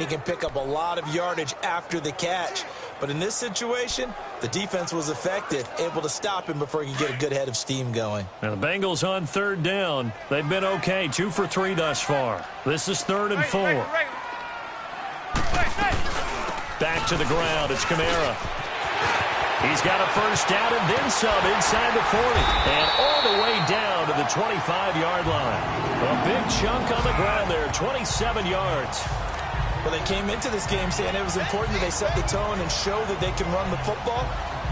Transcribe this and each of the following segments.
and he can pick up a lot of yardage after the catch. But in this situation, the defense was effective, able to stop him before he could get a good head of steam going. Now the Bengals on third down. They've been okay, 2 for 3 thus far. This is 3rd and 4. Back to the ground. It's Kamara. He's got a first down and then some inside the 40. And all the way down to the 25-yard line. A big chunk on the ground there, 27 yards. Well, they came into this game saying it was important that they set the tone and show that they can run the football.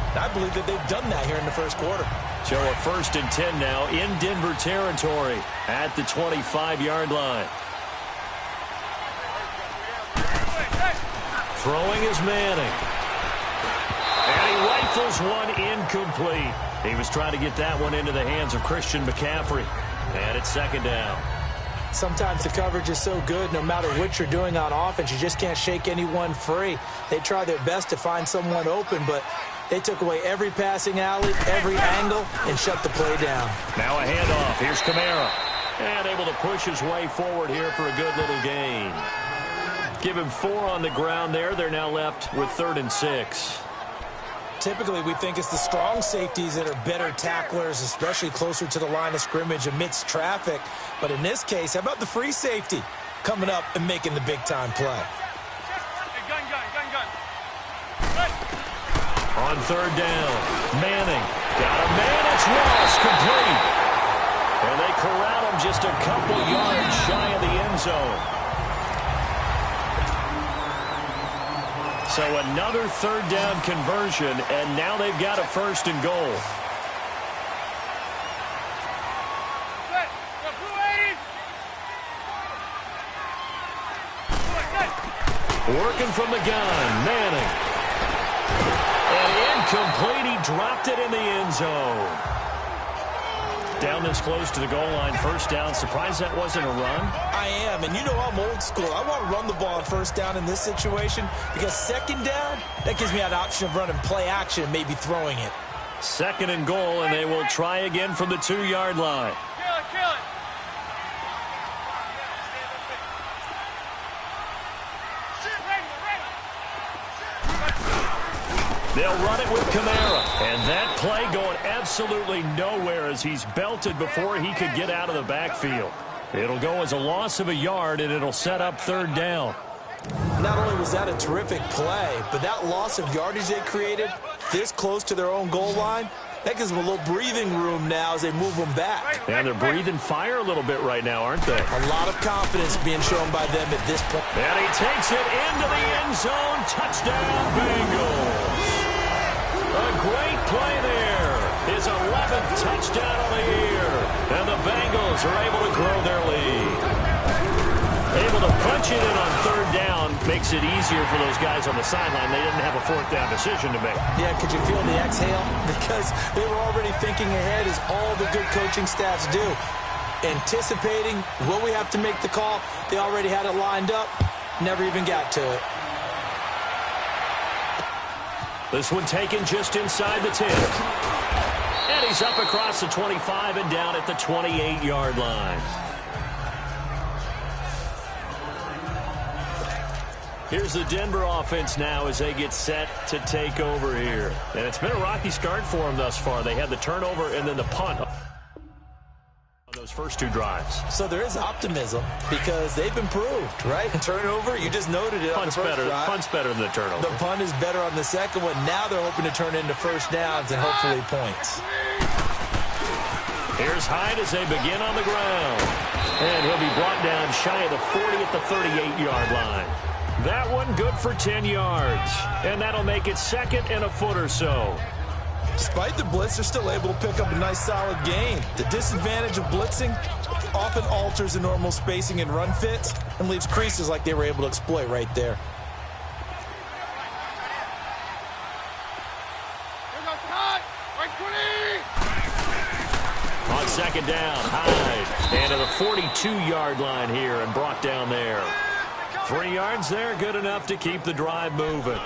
And I believe that they've done that here in the first quarter. So a 1st and 10 now in Denver territory at the 25-yard line. Throwing is Manning. And he rifles one incomplete. He was trying to get that one into the hands of Christian McCaffrey. And it's 2nd down. Sometimes the coverage is so good, no matter what you're doing on offense, you just can't shake anyone free. They try their best to find someone open, but they took away every passing alley, every angle, and shut the play down. Now a handoff. Here's Kamara. And able to push his way forward here for a good little gain. Give him 4 on the ground there. They're now left with 3rd and 6. Typically, we think it's the strong safeties that are better tacklers, especially closer to the line of scrimmage amidst traffic. But in this case, how about the free safety coming up and making the big-time play? On 3rd down, Manning. Got a man, it's Ross, complete. And they corral him just a couple yards shy of the end zone. So another 3rd down conversion, and now they've got a 1st and goal. Working from the gun, Manning. And incomplete, he dropped it in the end zone. Down this close to the goal line, 1st down. Surprised that wasn't a run? I am, and you know I'm old school. I want to run the ball on 1st down in this situation because 2nd down, that gives me an option of running play action and maybe throwing it. 2nd and goal, and they will try again from the 2-yard line. Kill it. They'll run it with Kamara. And that play going absolutely nowhere as he's belted before he could get out of the backfield. It'll go as a loss of a yard, and it'll set up 3rd down. Not only was that a terrific play, but that loss of yardage they created this close to their own goal line, that gives them a little breathing room now as they move them back. And they're breathing fire a little bit right now, aren't they? A lot of confidence being shown by them at this point. And he takes it into the end zone. Touchdown, Bengals. A great play there. His 11th touchdown of the year. And the Bengals are able to grow their lead. Able to punch it in on 3rd down makes it easier for those guys on the sideline. They didn't have a 4th down decision to make. Yeah, could you feel the exhale? Because they were already thinking ahead, as all the good coaching staffs do. Anticipating, will we have to make the call? They already had it lined up. Never even got to it. This one taken just inside the 10. And he's up across the 25 and down at the 28-yard line. Here's the Denver offense now as they get set to take over here. And it's been a rocky start for them thus far. They had the turnover and then the punt on those first 2 drives. So there is optimism because they've improved, right? Turnover, you just noted it on the first drive. Punt's better than the turnover. The punt is better on the second one. Now they're hoping to turn into 1st downs and hopefully points. Here's Hyde as they begin on the ground. And he'll be brought down shy of the 40 at the 38-yard line. That one good for 10 yards. And that'll make it 2nd and a foot or so. Despite the blitz, they're still able to pick up a nice solid gain. The disadvantage of blitzing often alters the normal spacing and run fits and leaves creases like they were able to exploit right there. On 2nd down, Hyde. And to the 42-yard line here and brought down there. 3 yards there, good enough to keep the drive moving.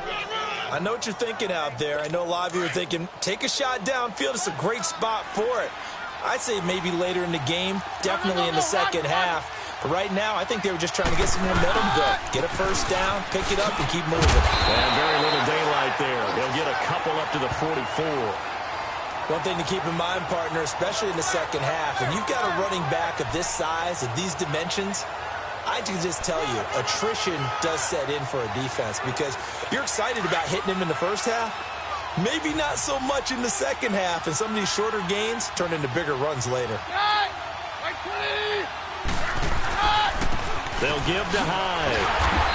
I know what you're thinking out there. I know a lot of you are thinking, take a shot downfield. It's a great spot for it. I'd say maybe later in the game, definitely in the second half. Right now, I think they were just trying to get some momentum built. Get a first down, pick it up, and keep moving. And very little daylight there. They'll get a couple up to the 44. One thing to keep in mind, partner, especially in the second half, when you've got a running back of this size, of these dimensions, I can just tell you, attrition does set in for a defense because you're excited about hitting him in the first half. Maybe not so much in the second half, and some of these shorter gains turn into bigger runs later. They'll give to Hyde.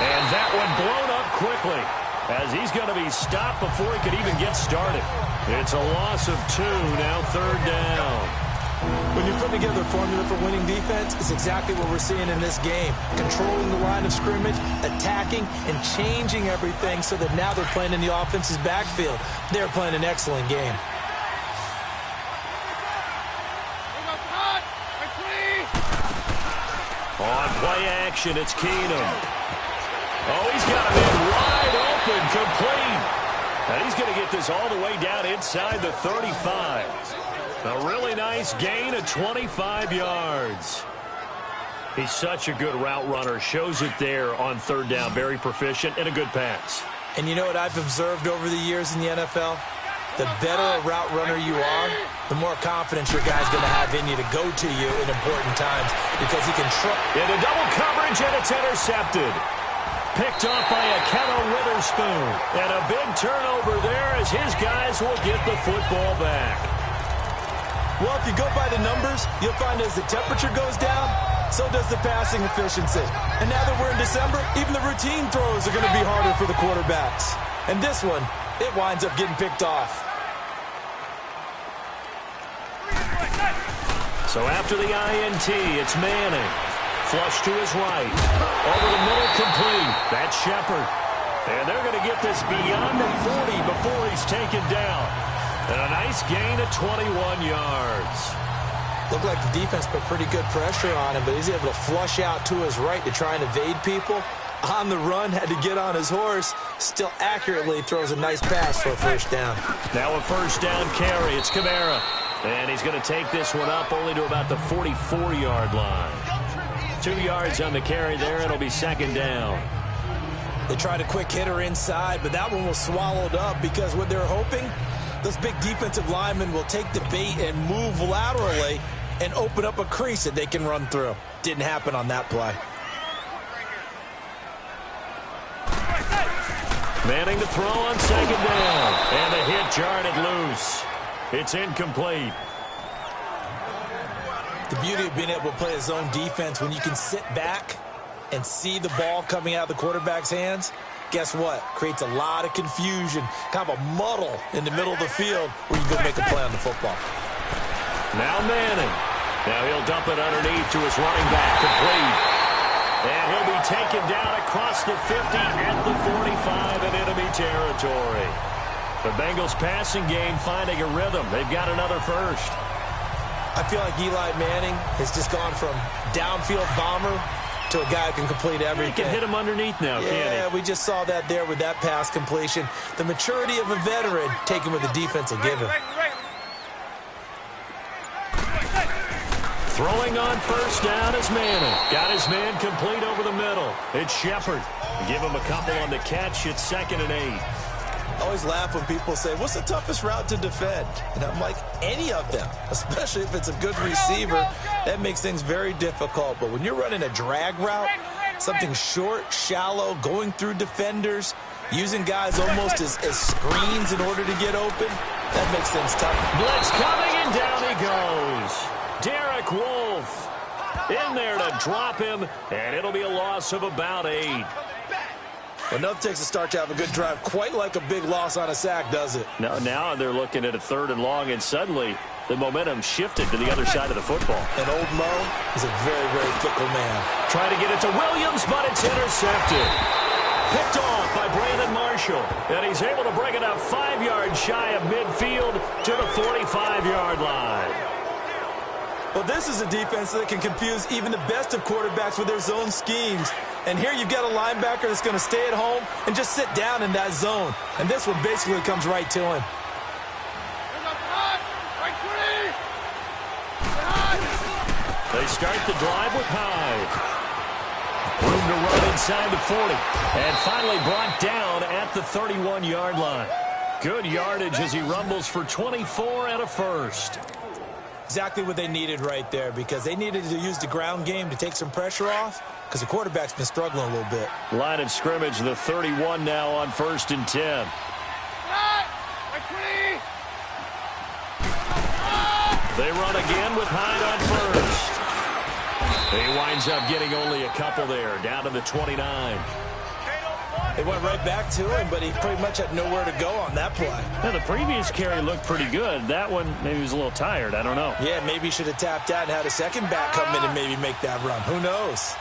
And that one blown up quickly as he's going to be stopped before he could even get started. It's a loss of 2, now third down. When you put together a formula for winning defense, it's exactly what we're seeing in this game. Controlling the line of scrimmage, attacking, and changing everything so that now they're playing in the offense's backfield. They're playing an excellent game. On play action, it's Keenum. Oh, he's got him in wide open, complete. And he's going to get this all the way down inside the 35. A really nice gain of 25 yards. He's such a good route runner. Shows it there on third down. Very proficient and a good pass. And you know what I've observed over the years in the NFL? The better a route runner you are, the more confidence your guy's going to have in you to go to you in important times because he can trust. Into double coverage, and it's intercepted. Picked off by Akenna Witherspoon. And a big turnover there as his guys will get the football back. Well, if you go by the numbers, you'll find as the temperature goes down, so does the passing efficiency. And now that we're in December, even the routine throws are going to be harder for the quarterbacks. And this one, it winds up getting picked off. So after the INT, it's Manning. Flush to his right. Over the middle, complete. That's Shepard. And they're going to get this beyond the 40 before he's taken down. And a nice gain of 21 yards. Looked like the defense put pretty good pressure on him, but he's able to flush out to his right to try and evade people. On the run, had to get on his horse. Still accurately throws a nice pass for a first down. Now a first down carry. It's Kamara. And he's going to take this one up only to about the 44-yard line. 2 yards on the carry there. It'll be second down. They tried a quick hitter inside, but that one was swallowed up because what they're hoping, those big defensive linemen will take the bait and move laterally and open up a crease that they can run through. Didn't happen on that play. Manning to throw on second down. And the hit jarred it loose. It's incomplete. The beauty of being able to play a zone defense when you can sit back and see the ball coming out of the quarterback's hands, guess what? Creates a lot of confusion, kind of a muddle in the middle of the field where you go make a play on the football. Now Manning. Now he'll dump it underneath to his running back, complete. And he'll be taken down across the 50 at the 45 in enemy territory. The Bengals passing game finding a rhythm. They've got another first. I feel like Eli Manning has just gone from downfield bomber to a guy who can complete everything. He can hit him underneath now, can't he? Yeah, we just saw that there with that pass completion. The maturity of a veteran taken with the defense will give him. Throwing on first down is Manning. Got his man complete over the middle. It's Shepard. Give him a couple on the catch. It's 2nd and 8. I always laugh when people say, what's the toughest route to defend? And I'm like, any of them, especially if it's a good receiver. That makes things very difficult. But when you're running a drag route, something short, shallow, going through defenders, using guys almost as screens in order to get open, that makes things tough. Blitz coming, and down he goes. Derek Wolfe in there to drop him, and it'll be a loss of about 8. Enough takes a start to have a good drive, quite like a big loss on a sack, does it? Now they're looking at a 3rd and long, and suddenly the momentum shifted to the other side of the football. And old Mo is a very, very fickle man. Trying to get it to Williams, but it's intercepted. Picked off by Brandon Marshall, and he's able to bring it up 5 yards shy of midfield to the 45-yard line. Well, this is a defense that can confuse even the best of quarterbacks with their zone schemes. And here you've got a linebacker that's going to stay at home and just sit down in that zone. And this one basically comes right to him. They start the drive with Hyde. Room to run inside the 40. And finally brought down at the 31-yard line. Good yardage as he rumbles for 24 and a first. Exactly what they needed right there, because they needed to use the ground game to take some pressure off, because the quarterback's been struggling a little bit. Line of scrimmage, the 31 now on 1st and 10. They run again with Hyde on first. He winds up getting only a couple there, down to the 29. They went right back to him, but he pretty much had nowhere to go on that play. Now, the previous carry looked pretty good. That one, maybe he was a little tired. I don't know. Yeah, maybe he should have tapped out and had a second back come in and maybe make that run. Who knows?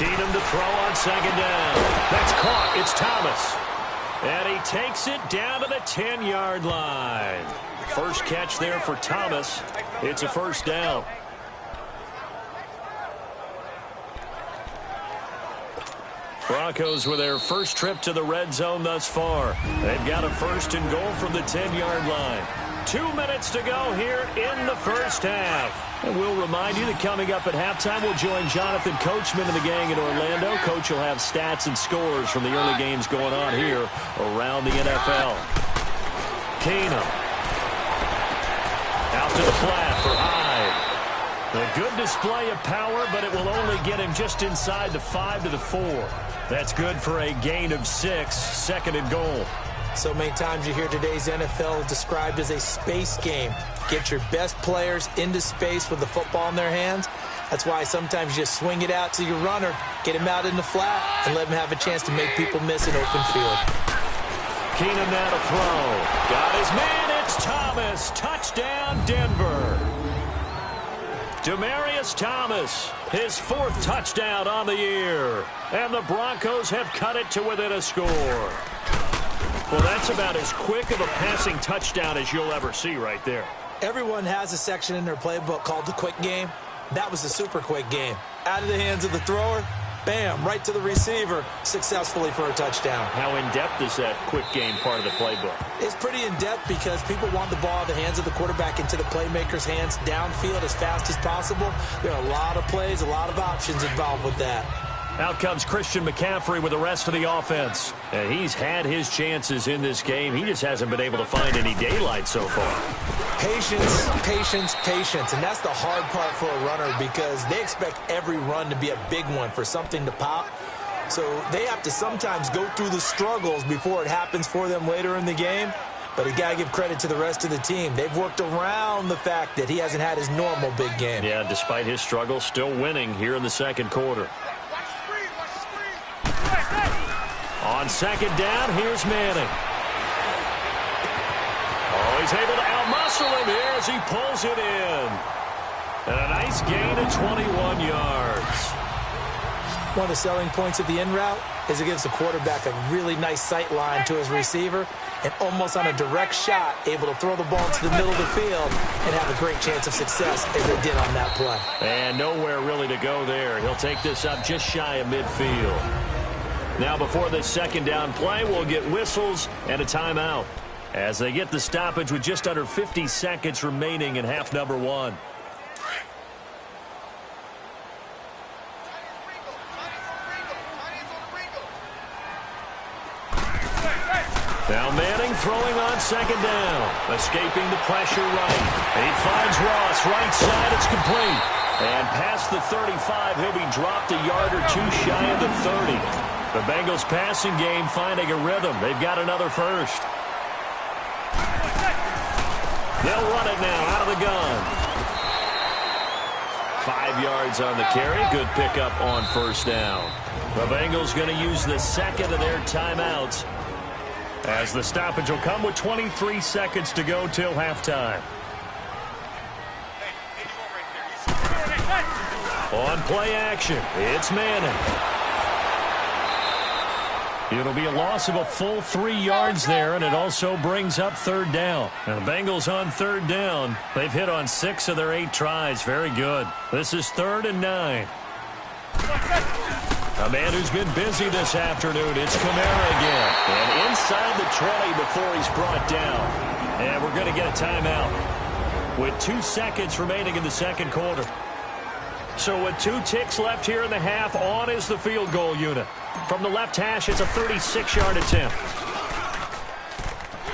Keenum to throw on 2nd down. That's caught. It's Thomas. And he takes it down to the 10-yard line. First catch there for Thomas. It's a first down. Broncos with their first trip to the red zone thus far. They've got a 1st and goal from the 10-yard line. 2 minutes to go here in the first half. And we'll remind you that coming up at halftime, we'll join Jonathan Coachman and the gang in Orlando. Coach will have stats and scores from the early games going on here around the NFL. Keenum. Out to the flat for Hyde. A good display of power, but it will only get him just inside the 5 to the 4. That's good for a gain of 6, 2nd and goal. So many times you hear today's NFL described as a space game. Get your best players into space with the football in their hands. That's why sometimes you just swing it out to your runner, get him out in the flat, and let him have a chance to make people miss an open field. Keenum now to throw. Got his man. It's Thomas. Touchdown, Denver. Demaryius Thomas, his 4th touchdown on the year. And the Broncos have cut it to within a score. Well, that's about as quick of a passing touchdown as you'll ever see right there. Everyone has a section in their playbook called the quick game. That was a super quick game. Out of the hands of the thrower, bam, right to the receiver, successfully for a touchdown. How in-depth is that quick game part of the playbook? It's pretty in-depth because people want the ball in the hands of the quarterback into the playmaker's hands downfield as fast as possible. There are a lot of plays, a lot of options involved with that. Out comes Christian McCaffrey with the rest of the offense. And he's had his chances in this game. He just hasn't been able to find any daylight so far. Patience, patience, patience. And that's the hard part for a runner because they expect every run to be a big one for something to pop. So they have to sometimes go through the struggles before it happens for them later in the game. But you got to give credit to the rest of the team. They've worked around the fact that he hasn't had his normal big game. Yeah, despite his struggles, still winning here in the 2nd quarter. On 2nd down, here's Manning. Oh, he's able to outmuscle him here as he pulls it in. And a nice gain of 21 yards. One of the selling points of the in route is it gives the quarterback a really nice sight line to his receiver and almost on a direct shot able to throw the ball into the middle of the field and have a great chance of success as they did on that play. And nowhere really to go there. He'll take this up just shy of midfield. Now before this 2nd down play, we'll get whistles and a timeout as they get the stoppage with just under 50 seconds remaining in half number 1. Now Manning throwing on 2nd down. Escaping the pressure right. He finds Ross right side. It's complete. And past the 35, he'll be dropped a yard or 2 shy of the 30. The Bengals passing game finding a rhythm. They've got another first. They'll run it now out of the gun. 5 yards on the carry. Good pickup on 1st down. The Bengals going to use the 2nd of their timeouts as the stoppage will come with 23 seconds to go till halftime. On play action, it's Manning. It'll be a loss of a full 3 yards there, and it also brings up 3rd down. And the Bengals on 3rd down. They've hit on 6 of their 8 tries. Very good. This is 3rd and 9. A man who's been busy this afternoon, it's Kamara again. And inside the 20 before he's brought down. And we're going to get a timeout with 2 seconds remaining in the 2nd quarter. So with 2 ticks left here in the half, on is the field goal unit. From the left hash, it's a 36-yard attempt.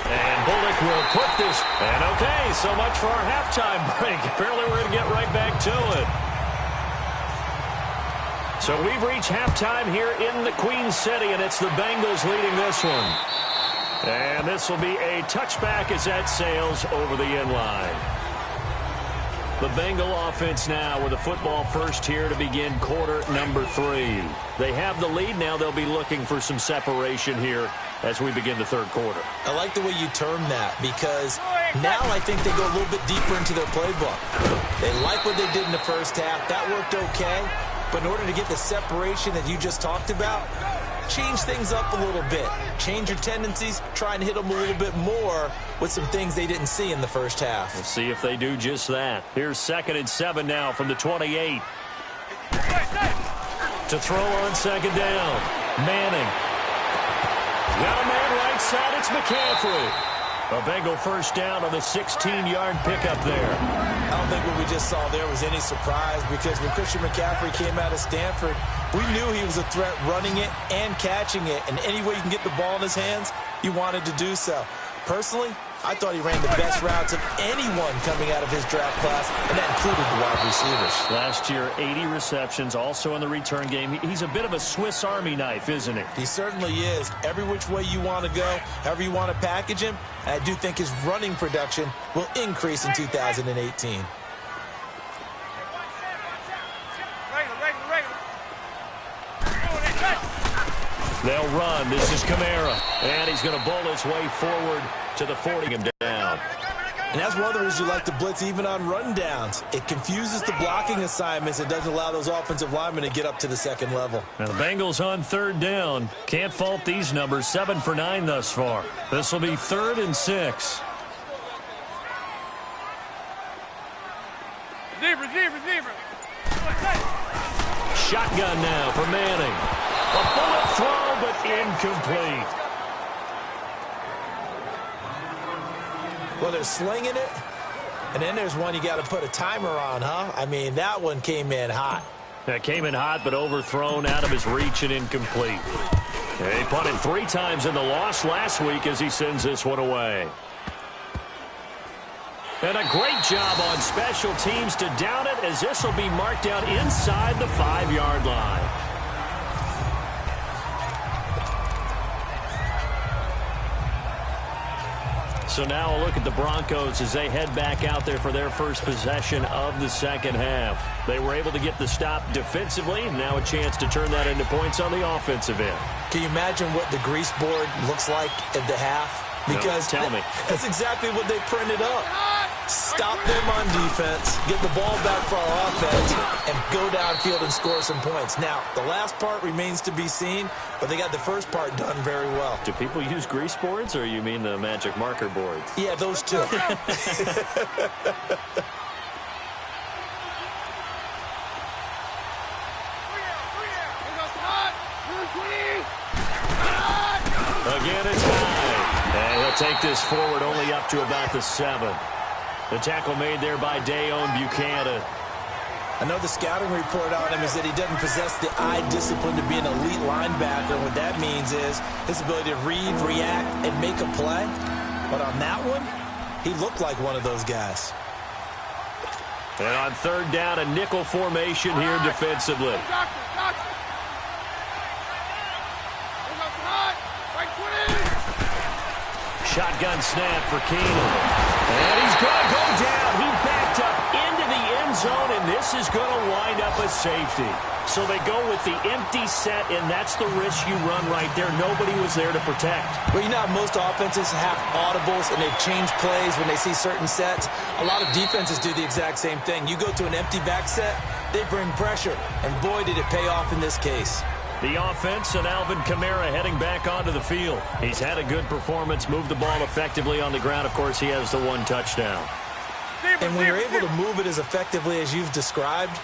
And Bullock will put this. And okay, so much for our halftime break. Apparently we're going to get right back to it. So we've reached halftime here in the Queen City, and it's the Bengals leading this one. And this will be a touchback as that sails over the end line. The Bengal offense now with the football first here to begin quarter number 3. They have the lead. Now they'll be looking for some separation here as we begin the third quarter. I like the way you term that, because now I think they go a little bit deeper into their playbook. They like what they did in the first half. That worked okay. But in order to get the separation that you just talked about, change things up a little bit. Change your tendencies. Try and hit them a little bit more with some things they didn't see in the first half. We'll see if they do just that. Here's 2nd and 7 now from the 28. To throw on 2nd down. Manning. Got a man right side. It's McCaffrey. A Bengal first down on the 16-yard pickup there. I don't think what we just saw there was any surprise, because when Christian McCaffrey came out of Stanford, we knew he was a threat running it and catching it. And any way you can get the ball in his hands, you wanted to do so. Personally, I thought he ran the best routes of anyone coming out of his draft class, and that included the wide receivers. Last year, 80 receptions, also in the return game. He's a bit of a Swiss Army knife, isn't he? He certainly is. Every which way you want to go, however you want to package him, and I do think his running production will increase in 2018. They'll run. This is Kamara. And he's going to bowl his way forward to the 40, him down. And that's one of the reasons you like to blitz even on rundowns. It confuses the blocking assignments. It doesn't allow those offensive linemen to get up to the second level. Now the Bengals on 3rd down. Can't fault these numbers. 7 for 9 thus far. This will be 3rd and 6. Receiver. Shotgun now for Manning. A bullet throw, but incomplete. Well, they're slinging it, and then there's one you got to put a timer on, huh? I mean, that one came in hot. That came in hot, but overthrown, out of his reach and incomplete. He punted 3 times in the loss last week as he sends this one away. And a great job on special teams to down it, as this will be marked out inside the 5-yard line. So now a look at the Broncos as they head back out there for their first possession of the second half. They were able to get the stop defensively. Now a chance to turn that into points on the offensive end. Can you imagine what the grease board looks like at the half? Because no, tell me. That's exactly what they printed up. Stop them on defense, get the ball back for our offense, and go downfield and score some points. Now, the last part remains to be seen, but they got the first part done very well. Do people use grease boards, or you mean the magic marker boards? Yeah, those two. Again, it's high. And he'll take this forward only up to about the 7. The tackle made there by Dayon Buchanan. I know the scouting report on him is that he doesn't possess the eye discipline to be an elite linebacker. What that means is his ability to read, react, and make a play. But on that one, he looked like one of those guys. And on 3rd down, a nickel formation here defensively. Shotgun snap for Keenum. And he's going to go down. He backed up into the end zone, and this is going to wind up a safety. So they go with the empty set, and that's the risk you run right there. Nobody was there to protect. Well, you know how most offenses have audibles, and they've changed plays when they see certain sets. A lot of defenses do the exact same thing. You go to an empty back set, they bring pressure, and boy, did it pay off in this case. The offense and Alvin Kamara heading back onto the field. He's had a good performance, moved the ball effectively on the ground. Of course, he has the 1 touchdown. And when you're able to move it as effectively as you've described,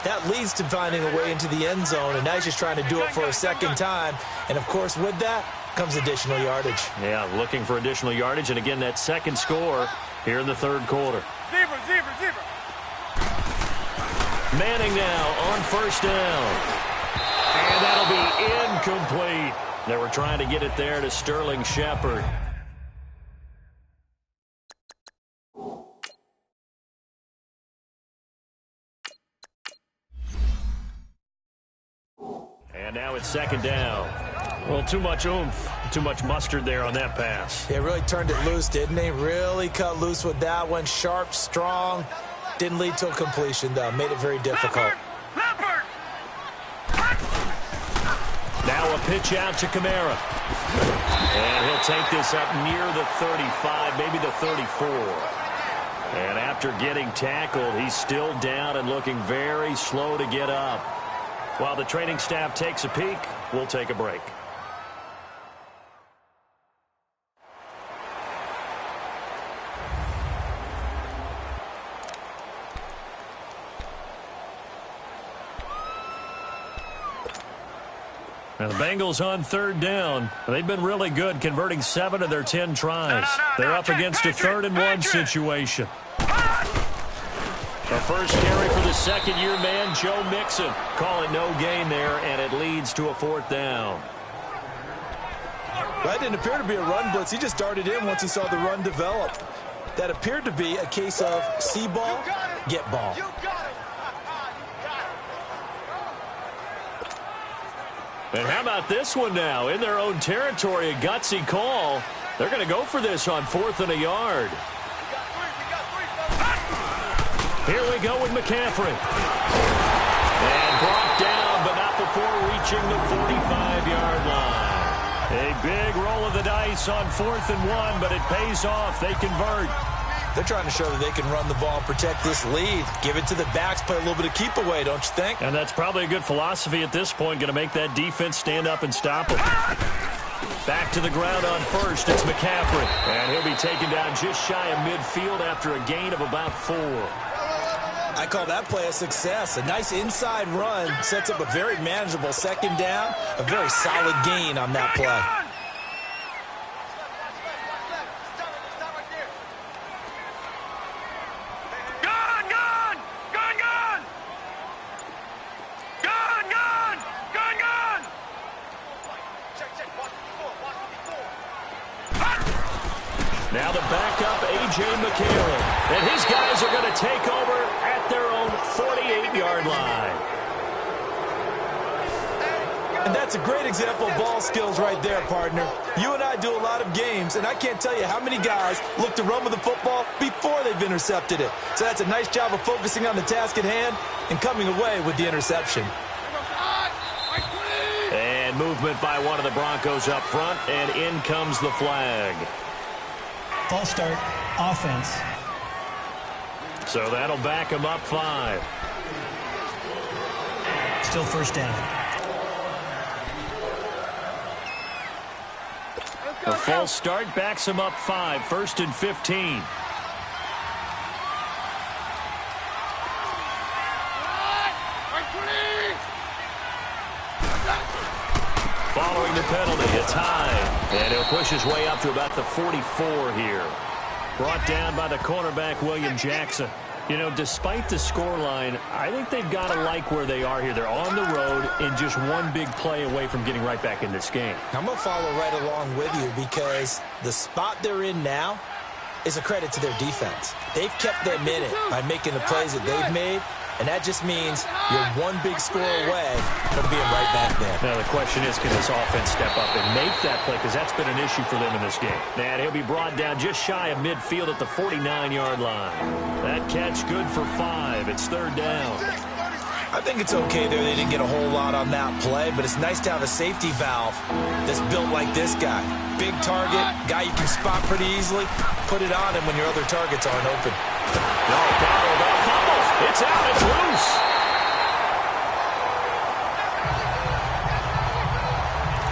that leads to finding a way into the end zone, and now he's just trying to do it for a second time. And, of course, with that comes additional yardage. Yeah, looking for additional yardage, and again, that second score here in the third quarter. Manning now on first down. And that'll be incomplete. They were trying to get it there to Sterling Shepard. And now it's second down. Well, too much oomph, too much mustard there on that pass. They really turned it loose, didn't they? Really cut loose with that one. Sharp, strong. Didn't lead to a completion, though. Made it very difficult. Now a pitch out to Kamara. And he'll take this up near the 35, maybe the 34. And after getting tackled, he's still down and looking very slow to get up. While the training staff takes a peek, we'll take a break. Now the Bengals on third down. They've been really good, converting 7 of their 10 tries. They're up against a 3rd and 1 situation. The first carry for the second-year man, Joe Mixon. Call it no gain there, and it leads to a 4th down. That didn't appear to be a run blitz. He just darted in once he saw the run develop. That appeared to be a case of see ball, get ball. And how about this one now? In their own territory, a gutsy call. They're going to go for this on 4th and a yard. Here we go with McCaffrey. And brought down, but not before reaching the 45-yard line. A big roll of the dice on 4th and 1, but it pays off. They convert. They're trying to show that they can run the ball and protect this lead. Give it to the backs, play a little bit of keep away, don't you think? And that's probably a good philosophy at this point, going to make that defense stand up and stop them. Back to the ground on first, it's McCaffrey. And he'll be taken down just shy of midfield after a gain of about 4. I call that play a success. A nice inside run sets up a very manageable second down. A very solid gain on that play. Now the backup, A.J. McCarron. And his guys are going to take over at their own 48-yard line. And that's a great example of ball skills right there, partner. You and I do a lot of games, and I can't tell you how many guys look to run with the football before they've intercepted it. So that's a nice job of focusing on the task at hand and coming away with the interception. And movement by one of the Broncos up front, and in comes the flag. False start, offense. So that'll back him up 5. Still first down. A false start backs him up 5, 1st and 15. Following the penalty, it's high. And he'll push his way up to about the 44 here. Brought down by the cornerback, William Jackson. You know, despite the scoreline, I think they've got to like where they are here. They're on the road and just one big play away from getting right back in this game. I'm going to follow right along with you because the spot they're in now is a credit to their defense. They've kept them in it by making the plays that they've made. And that just means you're one big score away from being right back there. Now, the question is, can this offense step up and make that play? Because that's been an issue for them in this game. And he'll be brought down just shy of midfield at the 49-yard line. That catch good for 5. It's 3rd down. I think it's okay there. They didn't get a whole lot on that play, but it's nice to have a safety valve that's built like this guy. Big target, guy you can spot pretty easily. Put it on him when your other targets aren't open. No problem about fumble. It's out. It's loose.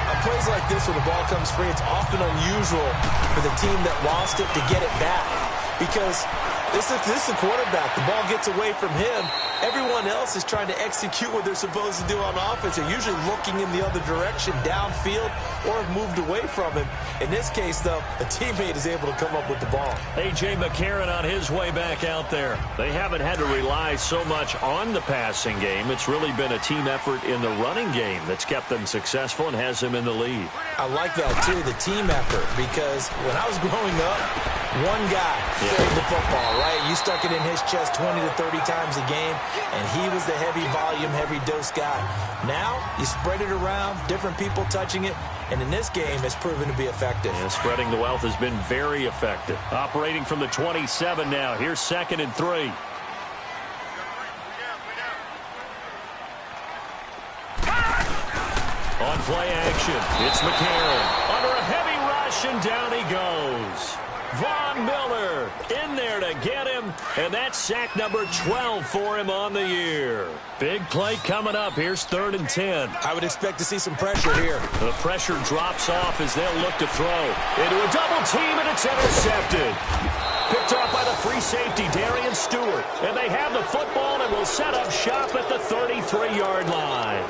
On plays like this, when the ball comes free, it's often unusual for the team that lost it to get it back. Because this is a quarterback. The ball gets away from him, Everyone else is trying to execute what they're supposed to do on offense. They're usually looking in the other direction, downfield, or have moved away from him. In this case, though, a teammate is able to come up with the ball. A.J. McCarron on his way back out there. They haven't had to rely so much on the passing game. It's really been a team effort in the running game that's kept them successful and has them in the lead. I like that, too, the team effort, because when I was growing up, one guy carried the football, right? You stuck it in his chest 20 to 30 times a game, and he was the heavy volume, heavy dose guy. Now, you spread it around, different people touching it, and in this game, it's proven to be effective. And spreading the wealth has been very effective. Operating from the 27 now. Here's 2nd and 3. On play action, it's McCarron. Under a heavy rush, and down he goes. Von Miller in there to get him, and that's sack number 12 for him on the year. Big play coming up. Here's 3rd and 10. I would expect to see some pressure here. The pressure drops off as they'll look to throw. Into a double team, and it's intercepted. Picked off by the free safety, Darian Stewart. And they have the football and will set up shop at the 33-yard line.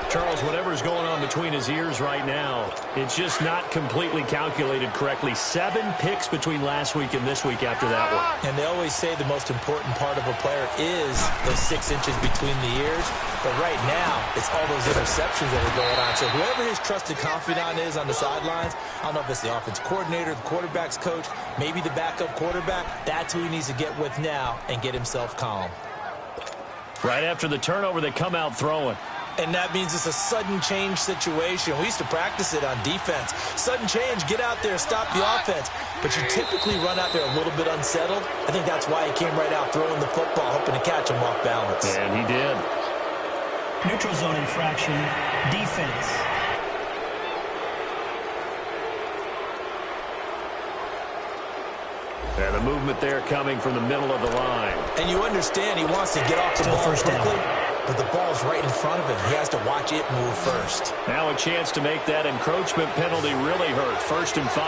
Charles, whatever's going on between his ears right now, it's just not completely calculated correctly. 7 picks between last week and this week after that one. And they always say the most important part of a player is those 6 inches between the ears. But right now, it's all those interceptions that are going on. So whoever his trusted confidant is on the sidelines, I don't know if it's the offense coordinator, the quarterback's coach, maybe the backup quarterback, that's who he needs to get with now and get himself calm. Right after the turnover, they come out throwing. And that means it's a sudden change situation. We used to practice it on defense. Sudden change, get out there, stop the offense. But you typically run out there a little bit unsettled. I think that's why he came right out throwing the football, hoping to catch him off balance. And he did. Neutral zone infraction, defense. And the movement there coming from the middle of the line. And you understand he wants to get off the ball quickly. But the ball's right in front of him. He has to watch it move first. Now a chance to make that encroachment penalty really hurt. 1st and 5.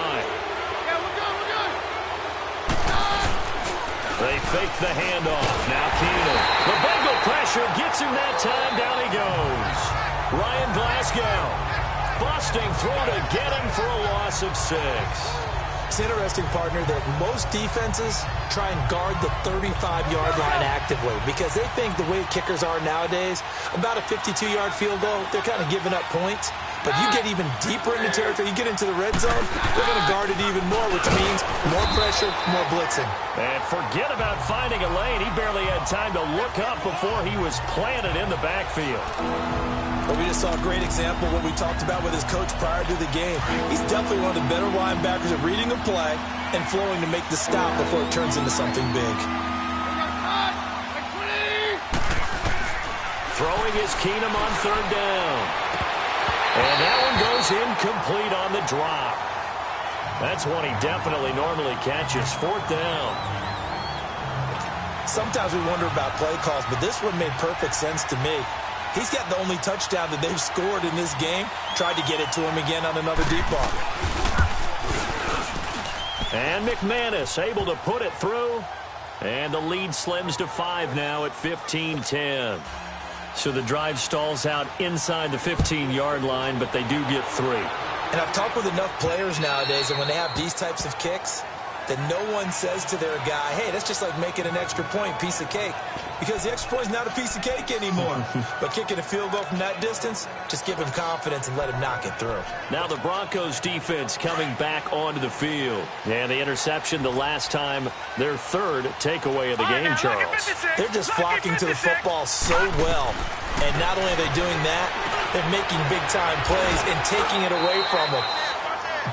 They fake the handoff. Now Keenan. The Bengal pressure gets him that time. Down he goes. Ryan Glasgow busting through to get him for a loss of 6. It's interesting, partner, that most defenses try and guard the 35-yard line actively because they think the way kickers are nowadays, about a 52-yard field goal, they're kind of giving up points. But you get even deeper into territory, you get into the red zone, they're going to guard it even more, which means more pressure, more blitzing. And forget about finding a lane. He barely had time to look up before he was planted in the backfield. But we just saw a great example of what we talked about with his coach prior to the game. He's definitely one of the better linebackers at reading a play and flowing to make the stop before it turns into something big. Throwing is Keenum on 3rd down. And that one goes incomplete on the drop. That's one he definitely normally catches. 4th down. Sometimes we wonder about play calls, but this one made perfect sense to me. He's got the only touchdown that they've scored in this game. Tried to get it to him again on another deep ball. And McManus able to put it through. And the lead slims to 5 now at 15-10. So the drive stalls out inside the 15-yard line, but they do get 3. And I've talked with enough players nowadays, and when they have these types of kicks, that no one says to their guy, hey, that's just like making an extra point, piece of cake. Because the extra point is not a piece of cake anymore. But kicking a field goal from that distance, just give him confidence and let him knock it through. Now the Broncos defense coming back onto the field. And the interception the last time, their 3rd takeaway of the game, Charles. They're just flocking to the football so well. And not only are they doing that, they're making big-time plays and taking it away from them.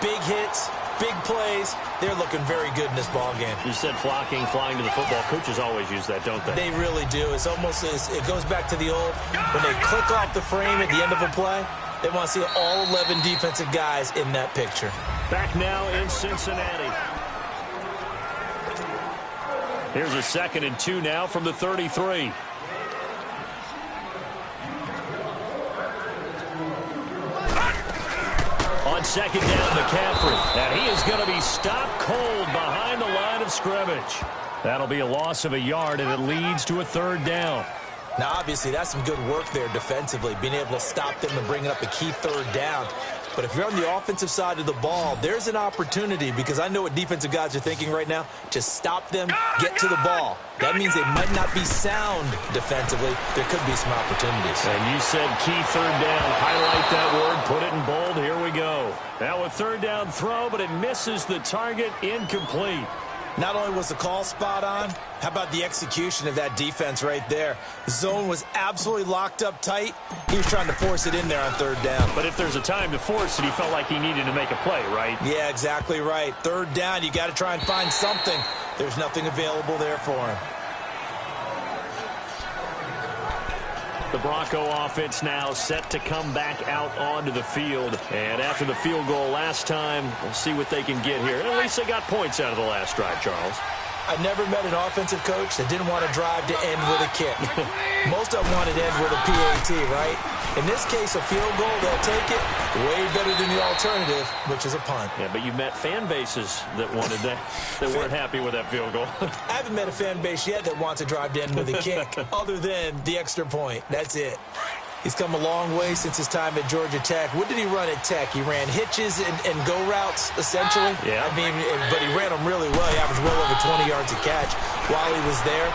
Big hits, big plays. They're looking very good in this ball game. You said flocking, flying to the football. Coaches always use that, don't they? They really do. It's almost as it goes back to the old, when they click off the frame at the end of a play, they want to see all 11 defensive guys in that picture. Back now in Cincinnati. Here's a 2nd and 2 now from the 33. On second down, McCaffrey. And he is going to be stopped cold behind the line of scrimmage. That'll be a loss of a yard, and it leads to a third down. Now, obviously, that's some good work there defensively, being able to stop them and bringing up a key third down. But if you're on the offensive side of the ball, there's an opportunity, because I know what defensive guys are thinking right now. Just stop them, get to the ball. That means they might not be sound defensively. There could be some opportunities. And you said key third down. Highlight that word, put it in bold. Here we go. Now a third down throw, but it misses the target, incomplete. Not only was the call spot on, how about the execution of that defense right there? The zone was absolutely locked up tight. He was trying to force it in there on third down. But if there's a time to force it, he felt like he needed to make a play, right? Yeah, exactly right. Third down, you got to try and find something. There's nothing available there for him. The Bronco offense now set to come back out onto the field. And after the field goal last time, we'll see what they can get here. And at least they got points out of the last drive, Charles. I never met an offensive coach that didn't want to drive to end with a kick. Most of them wanted to end with a PAT, right? In this case, a field goal, they'll take it. Way better than the alternative, which is a punt. Yeah, but you've met fan bases that wanted that, that weren't happy with that field goal. I haven't met a fan base yet that wants to drive to end with a kick, other than the extra point. That's it. He's come a long way since his time at Georgia Tech. What did he run at Tech? He ran hitches and go routes, essentially. Yeah. I mean, but he ran them really well. He averaged well over 20 yards a catch while he was there.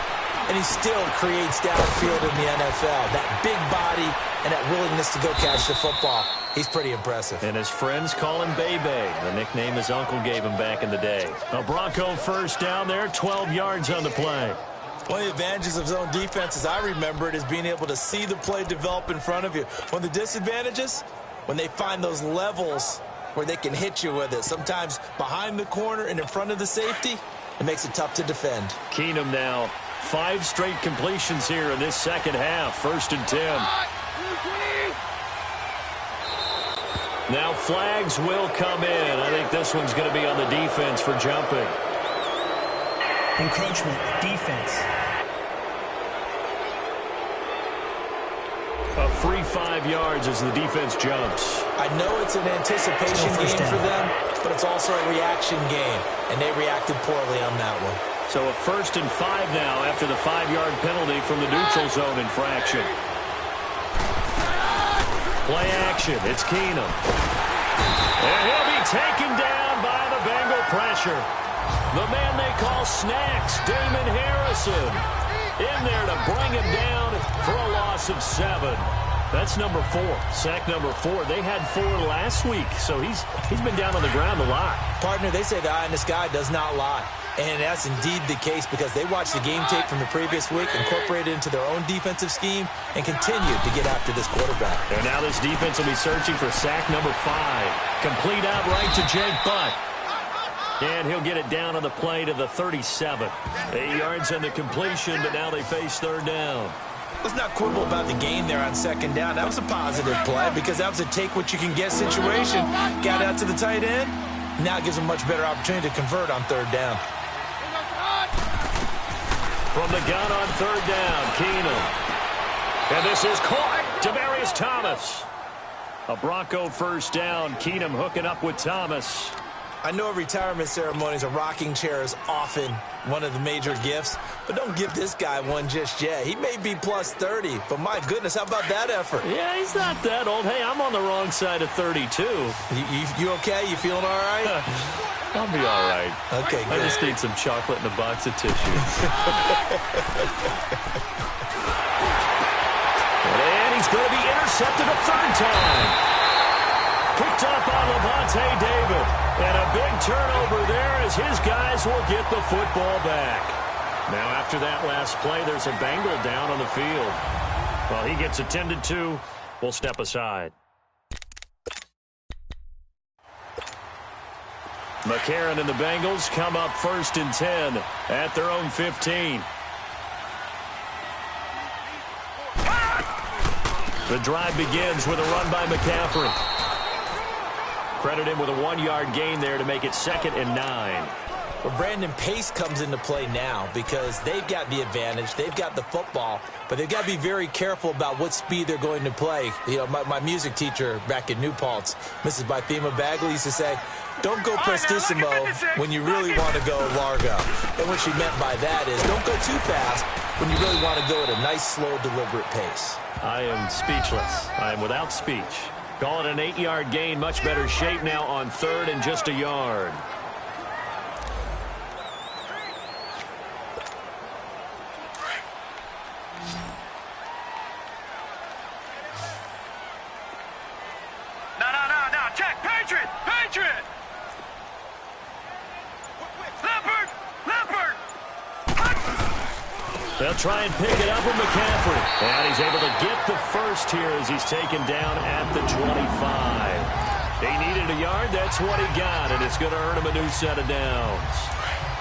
And he still creates downfield in the NFL. That big body and that willingness to go catch the football. He's pretty impressive. And his friends call him Bebe, the nickname his uncle gave him back in the day. A Bronco first down there, 12 yards on the play. One of the advantages of zone defense, as I remember it, is being able to see the play develop in front of you. One of the disadvantages, when they find those levels where they can hit you with it, sometimes behind the corner and in front of the safety, it makes it tough to defend. Keenum now, 5 straight completions here in this second half, 1st and 10. Now flags will come in. I think this one's going to be on the defense for jumping. Encroachment, defense. A free 5 yards as the defense jumps. I know it's an anticipation game for them, but it's also a reaction game, and they reacted poorly on that one. So a 1st and 5 now after the 5-yard penalty from the neutral zone infraction. Play action. It's Keenum. And he'll be taken down by the Bengal pressure. The man they call Snacks, Damon Harrison, in there to bring him down for a loss of 7. That's number 4, sack number 4. They had 4 last week, so he's been down on the ground a lot. Partner, they say the eye in the sky does not lie. And that's indeed the case, because they watched the game tape from the previous week, incorporated it into their own defensive scheme, and continued to get after this quarterback. And now this defense will be searching for sack number 5. Complete outright to Jake Butt. And he'll get it down on the play to the 37. 8 yards on the completion, but now they face 3rd down. Let's not quibble about the gain there on 2nd down. That was a positive play, because that was a take-what-you-can-get situation. Got out to the tight end. Now it gives them a much better opportunity to convert on 3rd down. From the gun on 3rd down, Keenum. And this is caught. Demaryius Thomas. A Bronco first down. Keenum hooking up with Thomas. I know retirement ceremonies, a rocking chair is often one of the major gifts, but don't give this guy one just yet. He may be plus 30, but my goodness, how about that effort? Yeah, he's not that old. Hey, I'm on the wrong side of 32. You okay? You feeling all right? I'll be all right. Okay, good. I just need some chocolate and a box of tissues. And he's going to be intercepted a 3rd time. Picked up on Levante David. And a big turnover there as his guys will get the football back. Now after that last play, there's a Bengal down on the field. While he gets attended to, we'll step aside. McCarron and the Bengals come up 1st and 10 at their own 15. The drive begins with a run by McCaffrey. Credit him with a 1-yard gain there to make it 2nd and 9. Well, Brandon, pace comes into play now because they've got the advantage. They've got the football, but they've got to be very careful about what speed they're going to play. You know, my music teacher back in New Paltz, Mrs. Bythema Bagley, used to say, don't go prestissimo when you really want to go largo. And what she meant by that is don't go too fast when you really want to go at a nice, slow, deliberate pace. I am speechless. I am without speech. Call it an 8-yard gain. Much better shape now on 3rd and just a yard. No, check, Patriot! Leopard! They'll try and pick it up with McCaffrey. And he's able to get the first here as he's taken down at the 25. He needed a yard. That's what he got, and it's going to earn him a new set of downs.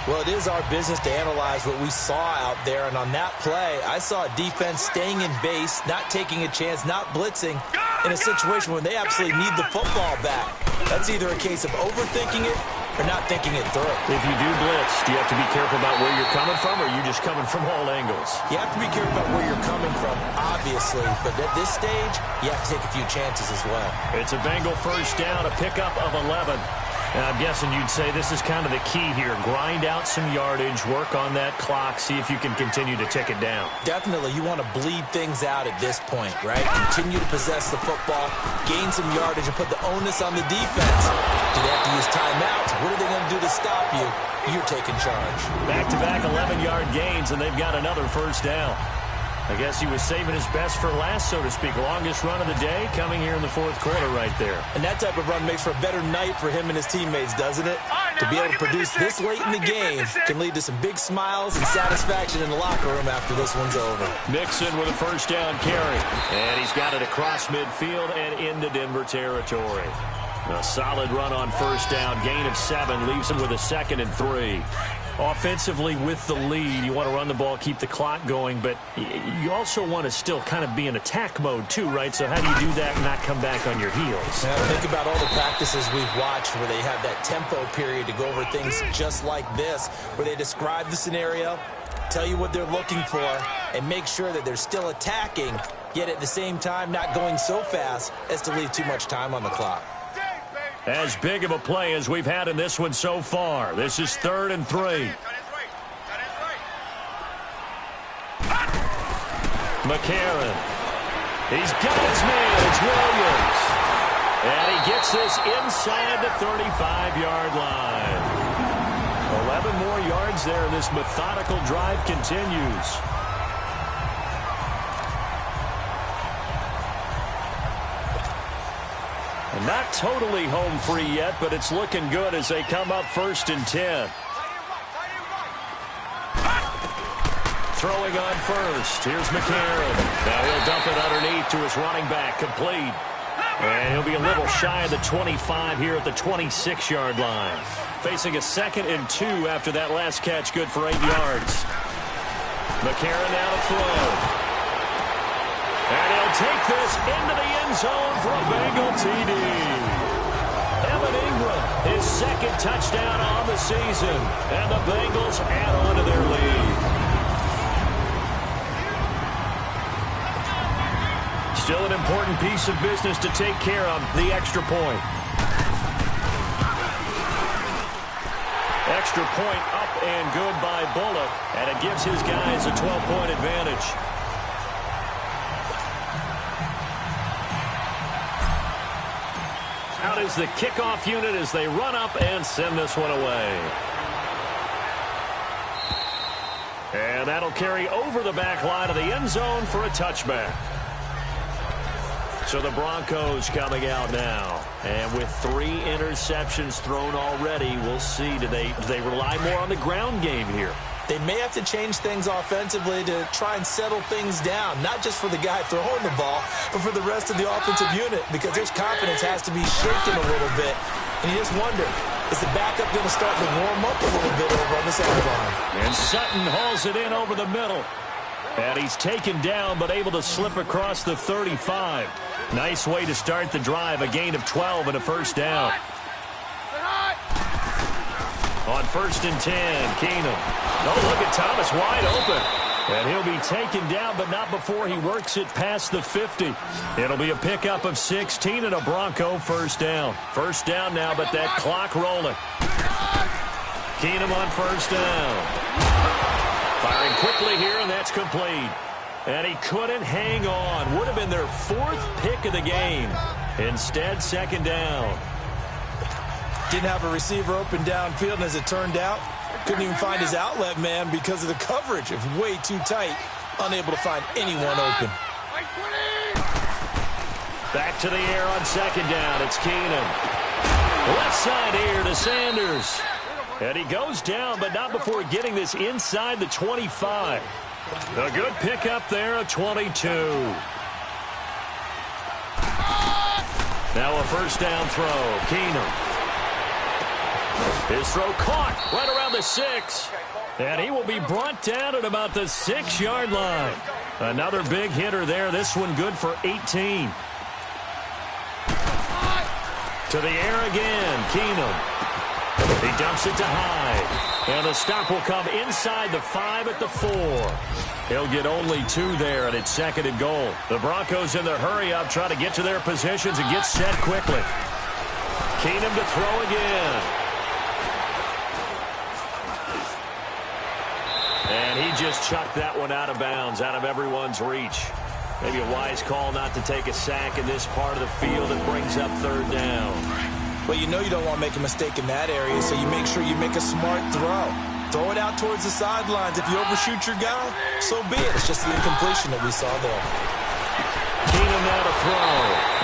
Well, it is our business to analyze what we saw out there, and on that play, I saw a defense staying in base, not taking a chance, not blitzing in a situation where they absolutely need the football back. That's either a case of overthinking it or not thinking it through. If you do blitz, do you have to be careful about where you're coming from, or are you just coming from all angles? You have to be careful about where you're coming from, obviously, but at this stage, you have to take a few chances as well. It's a Bengal first down, a pickup of 11. And I'm guessing you'd say this is kind of the key here. Grind out some yardage, work on that clock, see if you can continue to tick it down. Definitely, you want to bleed things out at this point, right? Continue to possess the football, gain some yardage, and put the onus on the defense. Do they have to use timeouts? What are they going to do to stop you? You're taking charge. Back-to-back 11-yard gains, and they've got another first down. I guess he was saving his best for last, so to speak. Longest run of the day coming here in the 4th quarter right there. And that type of run makes for a better night for him and his teammates, doesn't it? To be able to produce this late in the game can lead to some big smiles and satisfaction in the locker room after this one's over. Mixon with a first down carry. And he's got it across midfield and into Denver territory. A solid run on first down. Gain of 7 leaves him with a 2nd and 3. Offensively with the lead, you want to run the ball, keep the clock going, but you also want to still kind of be in attack mode too, right? So how do you do that and not come back on your heels? Now, think about all the practices we've watched where they have that tempo period to go over things just like this, where they describe the scenario, tell you what they're looking for, and make sure that they're still attacking, yet at the same time not going so fast as to leave too much time on the clock. As big of a play as we've had in this one so far. This is 3rd and 3. McCarron. He's got his man. It's Williams. And he gets this inside the 35-yard line. 11 more yards there. This methodical drive continues. Not totally home free yet, but it's looking good as they come up 1st and 10. Throwing on first. Here's McCarron. Now he'll dump it underneath to his running back. Complete. And he'll be a little shy of the 25 here at the 26-yard line. Facing a 2nd and 2 after that last catch. Good for 8 yards. McCarron now to throw. And he'll take this into the end zone for a Bengal TD. Evan Ingram, his 2nd touchdown on the season. And the Bengals add on to their lead. Still an important piece of business to take care of, the extra point. Extra point up and good by Bullock. And it gives his guys a 12-point advantage. Out is the kickoff unit as they run up and send this one away. And that'll carry over the back line of the end zone for a touchback. So the Broncos coming out now. And with 3 interceptions thrown already, we'll see. Do they rely more on the ground game here? They may have to change things offensively to try and settle things down, not just for the guy throwing the ball, but for the rest of the offensive unit, because his confidence has to be shaken a little bit. And you just wonder, is the backup going to start to warm up a little bit over on the sideline? And Sutton hauls it in over the middle. And he's taken down, but able to slip across the 35. Nice way to start the drive, a gain of 12 and a first down. On 1st and 10, Keenum. Oh, look at Thomas wide open. And he'll be taken down, but not before he works it past the 50. It'll be a pickup of 16 and a Bronco first down. First down now, but that clock rolling. Keenum on first down. Firing quickly here, and that's complete. And he couldn't hang on. Would have been their 4th pick of the game. Instead, second down. Didn't have a receiver open downfield, and as it turned out, couldn't even find his outlet man because of the coverage. It was way too tight. Unable to find anyone open. Back to the air on second down. It's Keenum. Left side here to Sanders. And he goes down, but not before getting this inside the 25. A good pickup there, a 22. Now a first down throw. Keenum. His throw caught right around the 6. And he will be brought down at about the 6-yard line. Another big hitter there. This one good for 18. To the air again. Keenum. He dumps it to Hyde. And the stop will come inside the 5 at the 4. He'll get only 2 there, and it's second and goal. The Broncos in their hurry-up try to get to their positions and get set quickly. Keenum to throw again. And he just chucked that one out of bounds, out of everyone's reach. Maybe a wise call not to take a sack in this part of the field that brings up third down. Well, you know you don't want to make a mistake in that area, so you make sure you make a smart throw. Throw it out towards the sidelines. If you overshoot your guy, so be it. It's just the incompletion that we saw there. Keenum now to throw.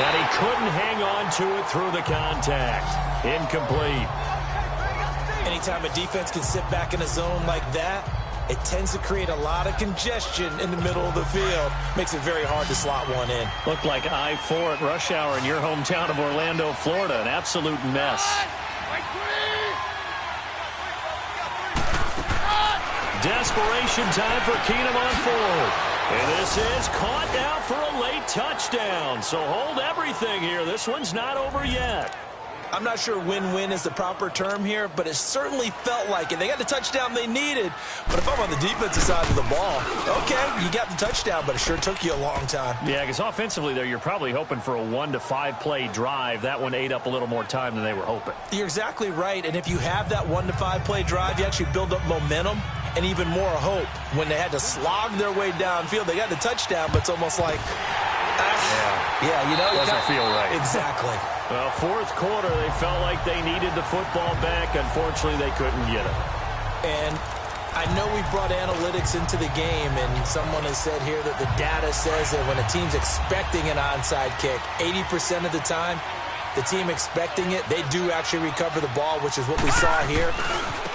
And he couldn't hang on to it through the contact. Incomplete. Anytime a defense can sit back in a zone like that, it tends to create a lot of congestion in the middle of the field. Makes it very hard to slot one in. Looked like I-4 at rush hour in your hometown of Orlando, Florida. An absolute mess. Desperation time for Keenum on 4th. And this is caught now for a late touchdown. So hold everything here. This one's not over yet. I'm not sure win-win is the proper term here, but it certainly felt like it. They got the touchdown they needed, but if I'm on the defensive side of the ball, okay, you got the touchdown, but it sure took you a long time. Yeah, because offensively there, you're probably hoping for a 1 to 5 play drive. That one ate up a little more time than they were hoping. You're exactly right, and if you have that 1 to 5 play drive, you actually build up momentum and even more hope. When they had to slog their way downfield, they got the touchdown, but it's almost like, yeah, you know, doesn't feel right. Exactly. Well, 4th quarter, they felt like they needed the football back. Unfortunately, they couldn't get it. And I know we brought analytics into the game, and someone has said here that the data says that when a team's expecting an onside kick, 80% of the time, the team expecting it, they do actually recover the ball, which is what we saw here.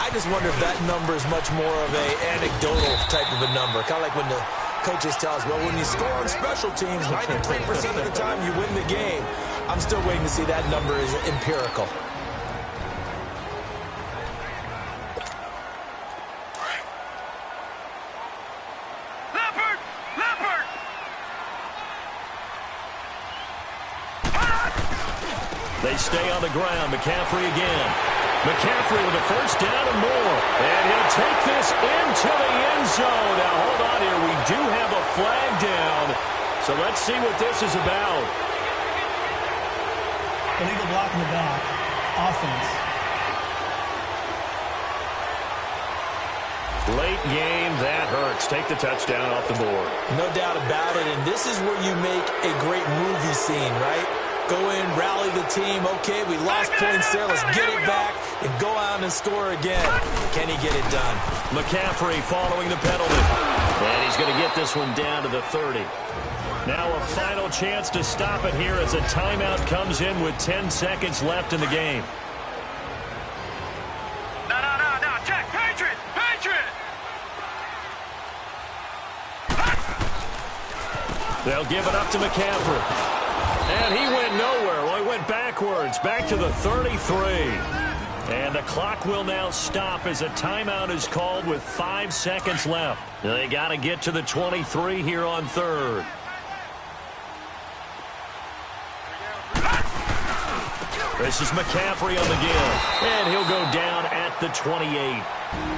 I just wonder if that number is much more of a anecdotal type of a number, kind of like when the coaches tell us, well, when you score on special teams, 93% of the time you win the game. I'm still waiting to see that number is empirical. Leopard! Leopard! They stay on the ground. McCaffrey again. McCaffrey with a first down and more. And he'll take this into the end zone. Now, hold on here. We do have a flag down. So let's see what this is about. Illegal block in the back. Offense. Late game, that hurts. Take the touchdown off the board. No doubt about it, and this is where you make a great movie scene, right? Go in, rally the team. Okay, we lost points there. Let's get it back and go out and score again. Can he get it done? McCaffrey following the penalty. And he's going to get this one down to the 30. Now a final chance to stop it here as a timeout comes in with 10 seconds left in the game. No, check, Patriot! They'll give it up to McCaffrey. And he went nowhere. Well, he went backwards, back to the 33. And the clock will now stop as a timeout is called with 5 seconds left. They got to get to the 23 here on 3rd. This is McCaffrey on the give, and he'll go down at the 28.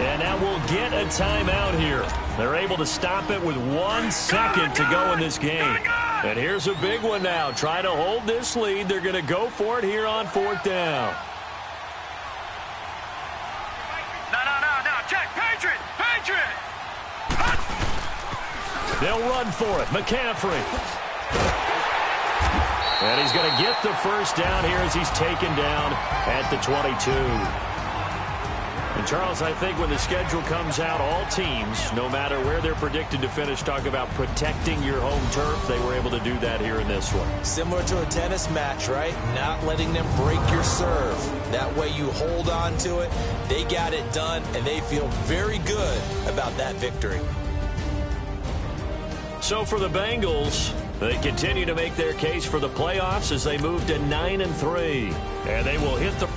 And now we'll get a timeout here. They're able to stop it with 1 second to go in this game. And here's a big one now. Trying to hold this lead. They're going to go for it here on 4th down. No. Check. Patriot. They'll run for it. McCaffrey. And he's going to get the first down here as he's taken down at the 22. And, Charles, I think when the schedule comes out, all teams, no matter where they're predicted to finish, talk about protecting your home turf. They were able to do that here in this one. Similar to a tennis match, right? Not letting them break your serve. That way you hold on to it. They got it done, and they feel very good about that victory. So for the Bengals, they continue to make their case for the playoffs as they move to 9-3. And they will hit the